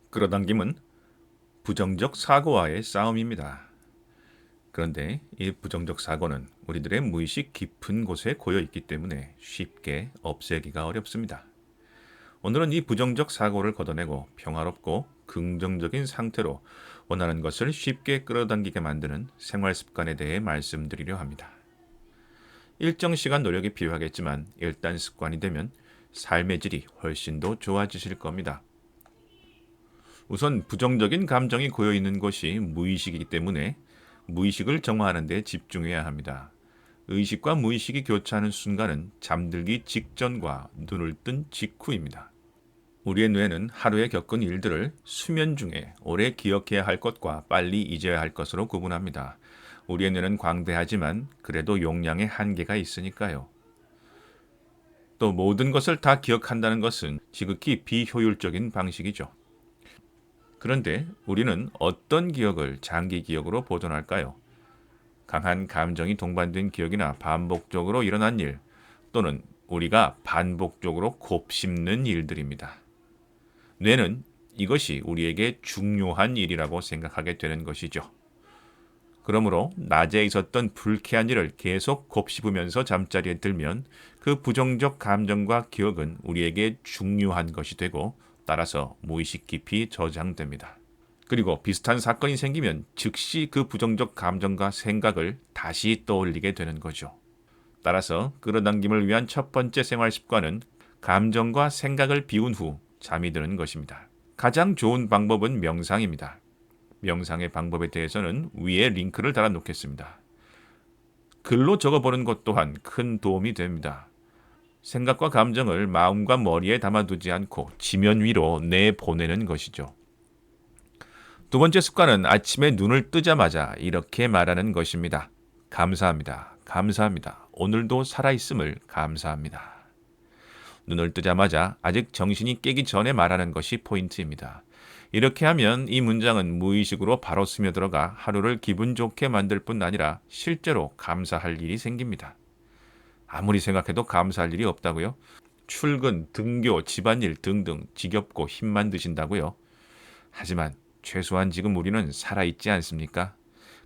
끌어당김은 부정적 사고와의 싸움입니다. 그런데 이 부정적 사고는 우리들의 무의식 깊은 곳에 고여 있기 때문에 쉽게 없애기가 어렵습니다. 오늘은 이 부정적 사고를 걷어내고 평화롭고 긍정적인 상태로 원하는 것을 쉽게 끌어당기게 만드는 생활 습관에 대해 말씀드리려 합니다. 일정 시간 노력이 필요하겠지만 일단 습관이 되면 삶의 질이 훨씬 더 좋아지실 겁니다. 우선 부정적인 감정이 고여 있는 것이 무의식이기 때문에 무의식을 정화하는 데 집중해야 합니다. 의식과 무의식이 교차하는 순간은 잠들기 직전과 눈을 뜬 직후입니다. 우리의 뇌는 하루에 겪은 일들을 수면 중에 오래 기억해야 할 것과 빨리 잊어야 할 것으로 구분합니다. 우리의 뇌는 광대하지만 그래도 용량의 한계가 있으니까요. 또 모든 것을 다 기억한다는 것은 지극히 비효율적인 방식이죠. 그런데 우리는 어떤 기억을 장기 기억으로 보존할까요? 강한 감정이 동반된 기억이나 반복적으로 일어난 일, 또는 우리가 반복적으로 곱씹는 일들입니다. 뇌는 이것이 우리에게 중요한 일이라고 생각하게 되는 것이죠. 그러므로 낮에 있었던 불쾌한 일을 계속 곱씹으면서 잠자리에 들면 그 부정적 감정과 기억은 우리에게 중요한 것이 되고 따라서 무의식 깊이 저장됩니다. 그리고 비슷한 사건이 생기면 즉시 그 부정적 감정과 생각을 다시 떠올리게 되는 거죠. 따라서 끌어당김을 위한 첫 번째 생활 습관은 감정과 생각을 비운 후 잠이 드는 것입니다. 가장 좋은 방법은 명상입니다. 명상의 방법에 대해서는 위에 링크를 달아 놓겠습니다. 글로 적어보는 것 또한 큰 도움이 됩니다. 생각과 감정을 마음과 머리에 담아두지 않고 지면 위로 내보내는 것이죠. 두 번째 습관은 아침에 눈을 뜨자마자 이렇게 말하는 것입니다. 감사합니다. 감사합니다. 오늘도 살아있음을 감사합니다. 눈을 뜨자마자 아직 정신이 깨기 전에 말하는 것이 포인트입니다. 이렇게 하면 이 문장은 무의식으로 바로 스며들어가 하루를 기분 좋게 만들 뿐 아니라 실제로 감사할 일이 생깁니다. 아무리 생각해도 감사할 일이 없다고요? 출근, 등교, 집안일 등등 지겹고 힘만 드신다고요? 하지만 최소한 지금 우리는 살아있지 않습니까?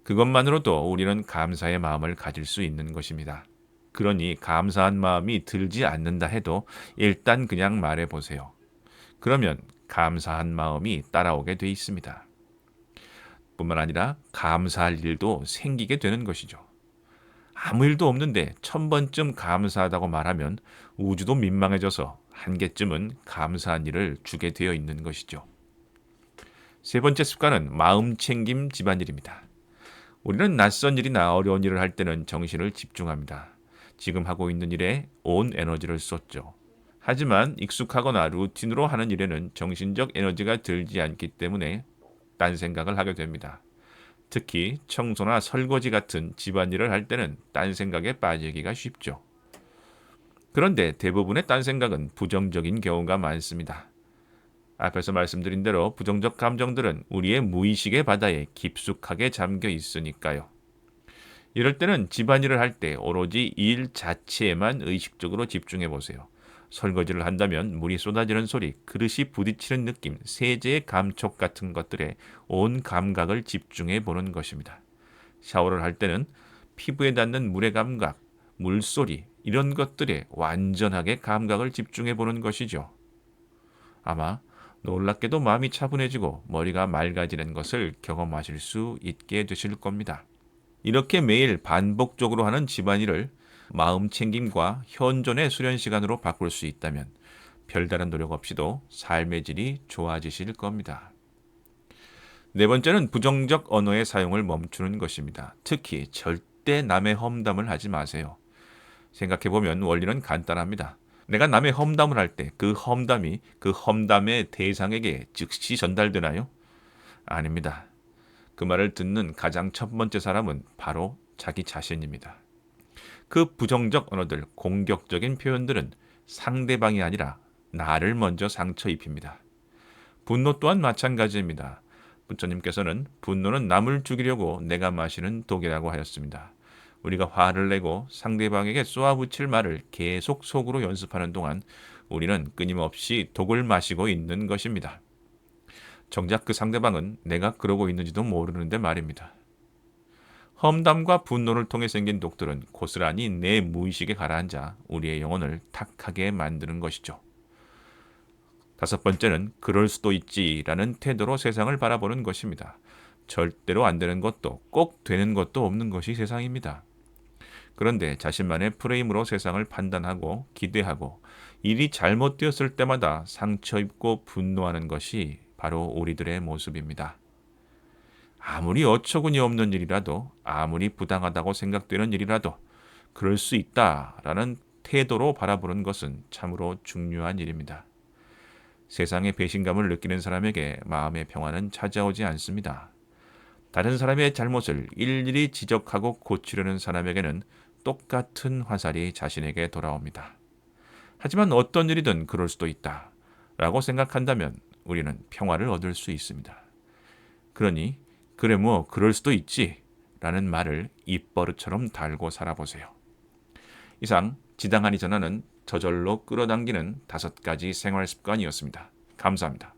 그것만으로도 우리는 감사의 마음을 가질 수 있는 것입니다. 그러니 감사한 마음이 들지 않는다 해도 일단 그냥 말해보세요. 그러면 감사한 마음이 따라오게 돼 있습니다. 뿐만 아니라 감사할 일도 생기게 되는 것이죠. 아무 일도 없는데 1000번쯤 감사하다고 말하면 우주도 민망해져서 한 개쯤은 감사한 일을 주게 되어 있는 것이죠. 세 번째 습관은 마음 챙김 집안일입니다. 우리는 낯선 일이나 어려운 일을 할 때는 정신을 집중합니다. 지금 하고 있는 일에 온 에너지를 쏟죠. 하지만 익숙하거나 루틴으로 하는 일에는 정신적 에너지가 들지 않기 때문에 딴 생각을 하게 됩니다. 특히 청소나 설거지 같은 집안일을 할 때는 딴 생각에 빠지기가 쉽죠. 그런데 대부분의 딴 생각은 부정적인 경우가 많습니다. 앞에서 말씀드린 대로 부정적 감정들은 우리의 무의식의 바다에 깊숙하게 잠겨 있으니까요. 이럴 때는 집안일을 할 때 오로지 일 자체에만 의식적으로 집중해 보세요. 설거지를 한다면 물이 쏟아지는 소리, 그릇이 부딪히는 느낌, 세제의 감촉 같은 것들에 온 감각을 집중해 보는 것입니다. 샤워를 할 때는 피부에 닿는 물의 감각, 물소리, 이런 것들에 완전하게 감각을 집중해 보는 것이죠. 아마 놀랍게도 마음이 차분해지고 머리가 맑아지는 것을 경험하실 수 있게 되실 겁니다. 이렇게 매일 반복적으로 하는 집안일을 마음 챙김과 현존의 수련 시간으로 바꿀 수 있다면 별다른 노력 없이도 삶의 질이 좋아지실 겁니다. 네 번째는 부정적 언어의 사용을 멈추는 것입니다. 특히 절대 남의 험담을 하지 마세요. 생각해보면 원리는 간단합니다. 내가 남의 험담을 할 때 그 험담이 그 험담의 대상에게 즉시 전달되나요? 아닙니다. 그 말을 듣는 가장 첫 번째 사람은 바로 자기 자신입니다. 그 부정적 언어들, 공격적인 표현들은 상대방이 아니라 나를 먼저 상처 입힙니다. 분노 또한 마찬가지입니다. 부처님께서는 분노는 남을 죽이려고 내가 마시는 독이라고 하였습니다. 우리가 화를 내고 상대방에게 쏘아붙일 말을 계속 속으로 연습하는 동안 우리는 끊임없이 독을 마시고 있는 것입니다. 정작 그 상대방은 내가 그러고 있는지도 모르는데 말입니다. 험담과 분노를 통해 생긴 독들은 고스란히 내 무의식에 가라앉아 우리의 영혼을 탁하게 만드는 것이죠. 다섯 번째는 그럴 수도 있지라는 태도로 세상을 바라보는 것입니다. 절대로 안 되는 것도 꼭 되는 것도 없는 것이 세상입니다. 그런데 자신만의 프레임으로 세상을 판단하고 기대하고 일이 잘못되었을 때마다 상처 입고 분노하는 것이 바로 우리들의 모습입니다. 아무리 어처구니 없는 일이라도, 아무리 부당하다고 생각되는 일이라도 그럴 수 있다라는 태도로 바라보는 것은 참으로 중요한 일입니다. 세상의 배신감을 느끼는 사람에게 마음의 평화는 찾아오지 않습니다. 다른 사람의 잘못을 일일이 지적하고 고치려는 사람에게는 똑같은 화살이 자신에게 돌아옵니다. 하지만 어떤 일이든 그럴 수도 있다 라고 생각한다면 우리는 평화를 얻을 수 있습니다. 그러니 그래 뭐 그럴 수도 있지 라는 말을 입버릇처럼 달고 살아보세요. 이상 지당한이 전하는 저절로 끌어당기는 5가지 생활 습관이었습니다. 감사합니다.